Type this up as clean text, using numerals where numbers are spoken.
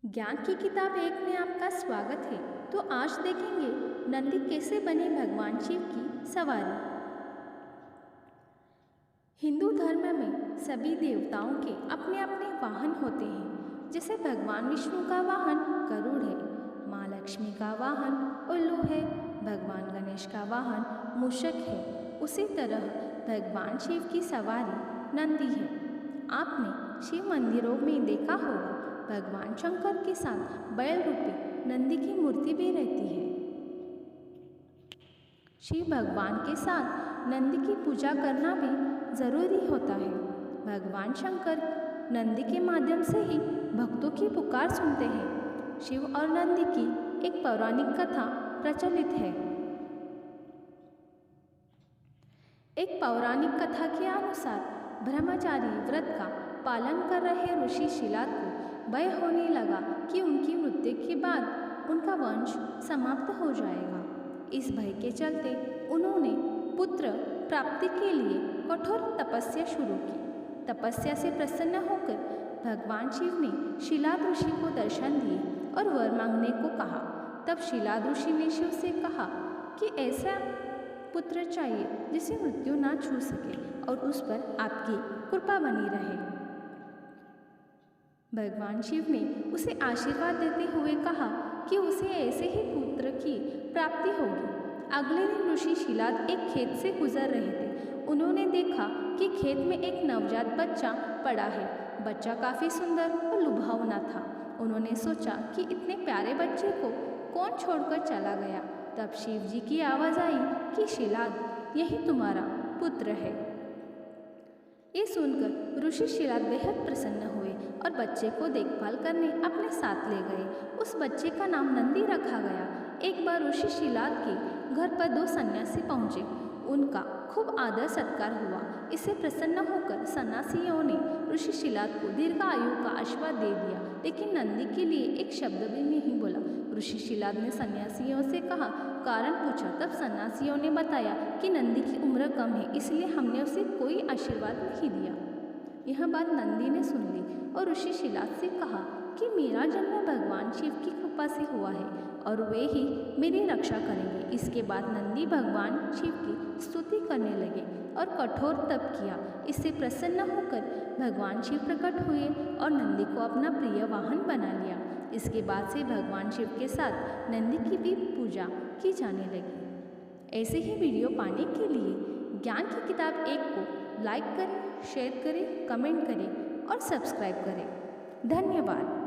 ज्ञान की किताब एक में आपका स्वागत है। तो आज देखेंगे नंदी कैसे बने भगवान शिव की सवारी। हिंदू धर्म में सभी देवताओं के अपने अपने वाहन होते हैं। जैसे भगवान विष्णु का वाहन गरुड़ है, माँ लक्ष्मी का वाहन उल्लू है, भगवान गणेश का वाहन मूषक है। उसी तरह भगवान शिव की सवारी नंदी है। आपने शिव मंदिरों में देखा होगा भगवान शंकर के साथ बैल रूपी नंदी की मूर्ति भी रहती है। शिव भगवान के साथ नंदी की पूजा करना भी जरूरी होता है। भगवान शंकर नंदी के माध्यम से ही भक्तों की पुकार सुनते हैं। शिव और नंदी की एक पौराणिक कथा प्रचलित है। एक पौराणिक कथा के अनुसार ब्रह्मचारी व्रत का पालन कर रहे ऋषि शिलाद को भय होने लगा कि उनकी मृत्यु के बाद उनका वंश समाप्त हो जाएगा। इस भय के चलते उन्होंने पुत्र प्राप्ति के लिए कठोर तपस्या शुरू की। तपस्या से प्रसन्न होकर भगवान शिव ने शिलाद ऋषि को दर्शन दिए और वर मांगने को कहा। तब शिलाद ऋषि ने शिव से कहा कि ऐसा पुत्र चाहिए जिसे मृत्यु ना छू सके और उस पर आपकी कृपा बनी रहे। भगवान शिव ने उसे आशीर्वाद देते हुए कहा कि उसे ऐसे ही पुत्र की प्राप्ति होगी। अगले दिन ऋषि शिलाद एक खेत से गुजर रहे थे। उन्होंने देखा कि खेत में एक नवजात बच्चा पड़ा है। बच्चा काफ़ी सुंदर और लुभावना था। उन्होंने सोचा कि इतने प्यारे बच्चे को कौन छोड़कर चला गया। तब शिव जी की आवाज़ आई कि शिलाद, यही तुम्हारा पुत्र है। ये सुनकर ऋषि शिलाद बेहद प्रसन्न हुए और बच्चे को देखभाल करने अपने साथ ले गए। उस बच्चे का नाम नंदी रखा गया। एक बार ऋषि शिलाद के घर पर 2 सन्यासी पहुँचे। उनका खूब आदर सत्कार हुआ। इससे प्रसन्न होकर सन्यासियों ने ऋषि शिलाद को दीर्घ आयु का आशीर्वाद दे दिया, लेकिन नंदी के लिए एक शब्द भी नहीं बोला। ऋषि शिलाद ने सन्यासियों से कहा, कारण पूछा। तब सन्यासियों ने बताया कि नंदी की उम्र कम है, इसलिए हमने उसे कोई आशीर्वाद नहीं दिया। यह बात नंदी ने सुन ली और ऋषि शिलाद से कहा कि मेरा जन्म भगवान शिव की कृपा से हुआ है और वे ही मेरी रक्षा करेंगे। इसके बाद नंदी भगवान शिव की स्तुति करने लगे और कठोर तप किया। इससे प्रसन्न होकर भगवान शिव प्रकट हुए और नंदी को अपना प्रिय वाहन बना लिया। इसके बाद से भगवान शिव के साथ नंदी की भी पूजा की जाने लगी। ऐसे ही वीडियो पाने के लिए ज्ञान की किताब 1 को लाइक करें, शेयर करें, कमेंट करें और सब्सक्राइब करें। धन्यवाद।